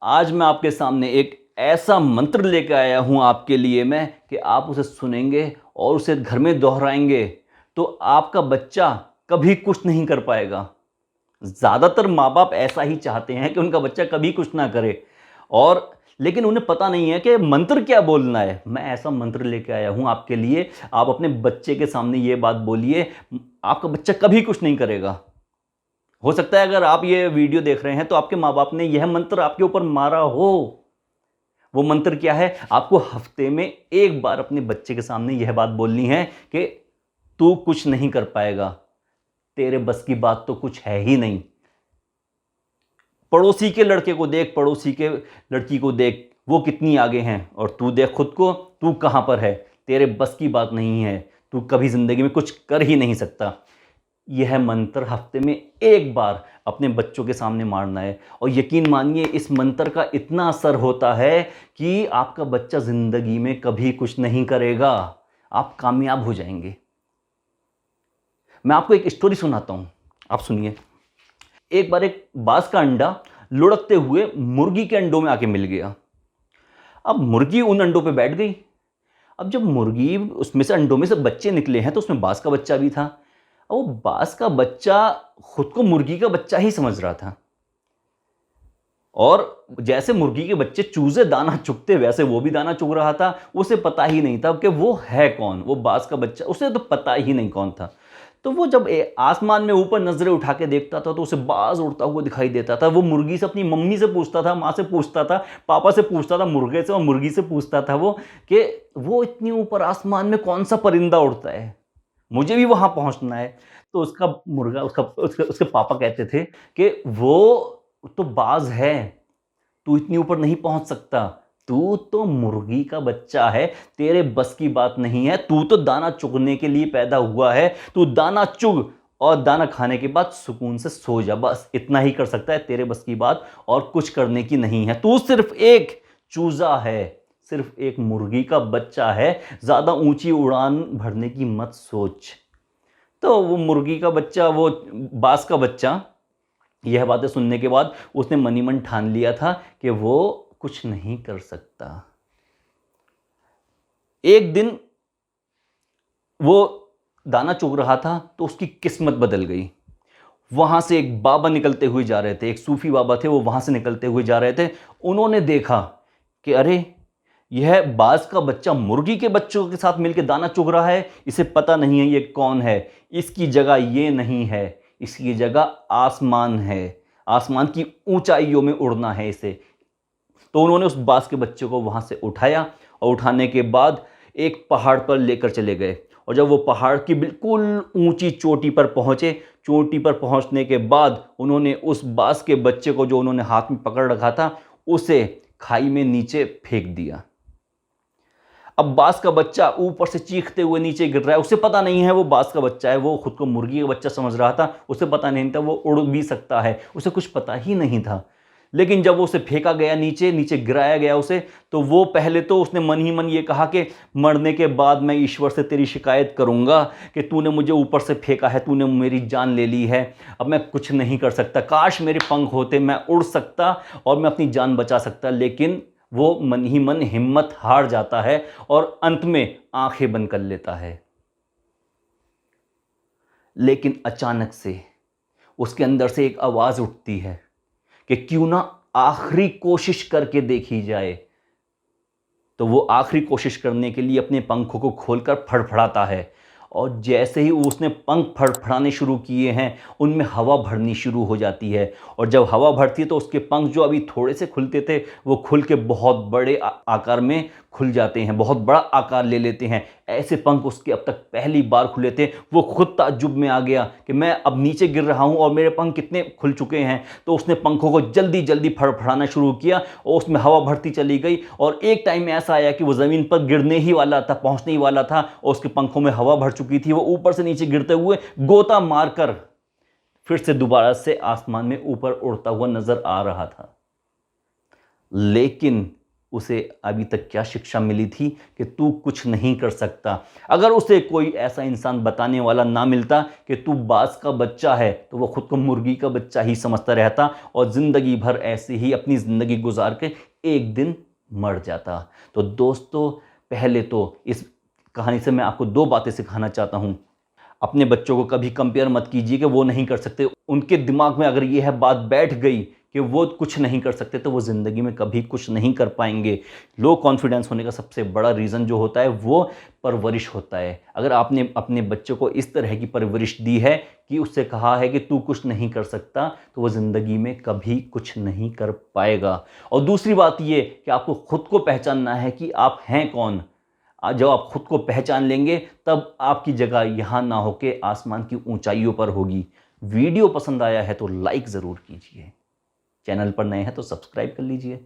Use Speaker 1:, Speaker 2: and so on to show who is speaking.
Speaker 1: आज मैं आपके सामने एक ऐसा मंत्र लेकर आया हूं आपके लिए मैं कि आप उसे सुनेंगे और उसे घर में दोहराएंगे तो आपका बच्चा कभी कुछ नहीं कर पाएगा। ज़्यादातर माँ बाप ऐसा ही चाहते हैं कि उनका बच्चा कभी कुछ ना करे, और लेकिन उन्हें पता नहीं है कि मंत्र क्या बोलना है। मैं ऐसा मंत्र लेके आया हूं आपके लिए। आप अपने बच्चे के सामने ये बात बोलिए, आपका बच्चा कभी कुछ नहीं करेगा। हो सकता है अगर आप ये वीडियो देख रहे हैं तो आपके माँ बाप ने यह मंत्र आपके ऊपर मारा हो। वो मंत्र क्या है? आपको हफ्ते में एक बार अपने बच्चे के सामने यह बात बोलनी है कि तू कुछ नहीं कर पाएगा, तेरे बस की बात तो कुछ है ही नहीं। पड़ोसी के लड़के को देख, पड़ोसी के लड़की को देख, वो कितनी आगे हैं, और तू देख खुद को, तू कहां पर है। तेरे बस की बात नहीं है, तू कभी जिंदगी में कुछ कर ही नहीं सकता। यह मंत्र हफ्ते में एक बार अपने बच्चों के सामने मारना है, और यकीन मानिए इस मंत्र का इतना असर होता है कि आपका बच्चा जिंदगी में कभी कुछ नहीं करेगा, आप कामयाब हो जाएंगे। मैं आपको एक स्टोरी सुनाता हूं, आप सुनिए। एक बार एक बाज का अंडा लुढ़कते हुए मुर्गी के अंडों में आके मिल गया। अब मुर्गी उन अंडों पे बैठ गई। अब जब मुर्गी उसमें से अंडों में से बच्चे निकले हैं तो उसमें बाज का बच्चा भी था। अब वो बाज का बच्चा खुद को मुर्गी का बच्चा ही समझ रहा था, और जैसे मुर्गी के बच्चे चूजे दाना चुगते वैसे वो भी दाना चुग रहा था। उसे पता ही नहीं था कि वो है कौन, वो बाज का बच्चा, उसे तो पता ही नहीं कौन था। तो वो जब आसमान में ऊपर नजरें उठा के देखता था तो उसे बाज उड़ता हुआ दिखाई देता था। वो मुर्गी से, अपनी मम्मी से पूछता था, माँ से पूछता था, पापा से पूछता था, मुर्गे से और मुर्गी से पूछता था वो कि वो इतनी ऊपर आसमान में कौन सा परिंदा उड़ता है, मुझे भी वहां पहुंचना है। तो उसका मुर्गा, उसके पापा कहते थे कि वो तो बाज है, तू इतनी ऊपर नहीं पहुंच सकता, तू तो मुर्गी का बच्चा है, तेरे बस की बात नहीं है, तू तो दाना चुगने के लिए पैदा हुआ है। तू दाना चुग और दाना खाने के बाद सुकून से सो जा, बस इतना ही कर सकता है, तेरे बस की बात और कुछ करने की नहीं है। तू सिर्फ एक चूजा है, सिर्फ एक मुर्गी का बच्चा है, ज्यादा ऊंची उड़ान भरने की मत सोच। तो वो मुर्गी का बच्चा, वो बाज का बच्चा, यह बातें सुनने के बाद उसने मनी मन ठान लिया था कि वो कुछ नहीं कर सकता। एक दिन वो दाना चुग रहा था तो उसकी किस्मत बदल गई। वहां से एक बाबा निकलते हुए जा रहे थे, एक सूफी बाबा थे, वो वहां से निकलते हुए जा रहे थे। उन्होंने देखा कि अरे, यह बाज का बच्चा मुर्गी के बच्चों के साथ मिलकर दाना चुग रहा है, इसे पता नहीं है ये कौन है, इसकी जगह ये नहीं है, इसकी जगह आसमान है, आसमान की ऊंचाइयों में उड़ना है इसे। तो उन्होंने उस बाज के बच्चे को वहां से उठाया, और उठाने के बाद एक पहाड़ पर लेकर चले गए। और जब वो पहाड़ की बिल्कुल ऊंची चोटी पर पहुंचे, चोटी पर पहुंचने के बाद उन्होंने उस बाज के बच्चे को, जो उन्होंने हाथ में पकड़ रखा था, उसे खाई में नीचे फेंक दिया। अब बाज का बच्चा ऊपर से चीखते हुए नीचे गिर रहा है। उसे पता नहीं है वो बाज का बच्चा है, वो खुद को मुर्गी का बच्चा समझ रहा था। उसे पता नहीं था वो उड़ भी सकता है, उसे कुछ पता ही नहीं था। लेकिन जब उसे फेंका गया नीचे, नीचे गिराया गया उसे, तो वो पहले तो उसने मन ही मन ये कहा कि मरने के बाद मैं ईश्वर से तेरी शिकायत करूंगा कि तूने मुझे ऊपर से फेंका है, तूने मेरी जान ले ली है, अब मैं कुछ नहीं कर सकता, काश मेरे पंख होते, मैं उड़ सकता और मैं अपनी जान बचा सकता। लेकिन वो मन ही मन हिम्मत हार जाता है और अंत में आंखें बंद कर लेता है। लेकिन अचानक से उसके अंदर से एक आवाज उठती है कि क्यों ना आखिरी कोशिश करके देखी जाए। तो वो आखिरी कोशिश करने के लिए अपने पंखों को खोलकर फड़फड़ाता है, और जैसे ही उसने पंख फड़फड़ाने शुरू किए हैं, उनमें हवा भरनी शुरू हो जाती है। और जब हवा भरती है तो उसके पंख जो अभी थोड़े से खुलते थे, वो खुल के बहुत बड़े आकार में खुल जाते हैं, बहुत बड़ा आकार ले लेते हैं। ऐसे पंख उसके अब तक पहली बार खुले थे। वो खुद ताज्जुब में आ गया कि मैं अब नीचे गिर रहा हूं और मेरे पंख कितने खुल चुके हैं। तो उसने पंखों को जल्दी जल्दी फड़फड़ाना शुरू किया, और उसमें हवा भरती चली गई। और एक टाइम ऐसा आया कि वो ज़मीन पर गिरने ही वाला था, पहुंचने ही वाला था, और उसके पंखों में हवा भर चुकी थी। वो ऊपर से नीचे गिरते हुए गोता मारकर फिर से दोबारा से आसमान में ऊपर उड़ता हुआ नजर आ रहा था। लेकिन उसे अभी तक क्या शिक्षा मिली थी कि तू कुछ नहीं कर सकता। अगर उसे कोई ऐसा इंसान बताने वाला ना मिलता कि तू बाज का बच्चा है, तो वो खुद को मुर्गी का बच्चा ही समझता रहता और ज़िंदगी भर ऐसे ही अपनी ज़िंदगी गुजार के एक दिन मर जाता। तो दोस्तों, पहले तो इस कहानी से मैं आपको 2 बातें सिखाना चाहता हूँ। अपने बच्चों को कभी कंपेयर मत कीजिए कि वो नहीं कर सकते। उनके दिमाग में अगर यह बात बैठ गई कि वो कुछ नहीं कर सकते, तो वो ज़िंदगी में कभी कुछ नहीं कर पाएंगे। लो कॉन्फिडेंस होने का सबसे बड़ा रीज़न जो होता है वो परवरिश होता है। अगर आपने अपने बच्चों को इस तरह की परवरिश दी है कि उससे कहा है कि तू कुछ नहीं कर सकता, तो वो ज़िंदगी में कभी कुछ नहीं कर पाएगा। और दूसरी बात ये कि आपको खुद को पहचानना है कि आप हैं कौन। जब आप खुद को पहचान लेंगे, तब आपकी जगह यहाँ ना होके आसमान की ऊंचाइयों पर होगी। वीडियो पसंद आया है तो लाइक ज़रूर कीजिए। चैनल पर नए हैं तो सब्सक्राइब कर लीजिए।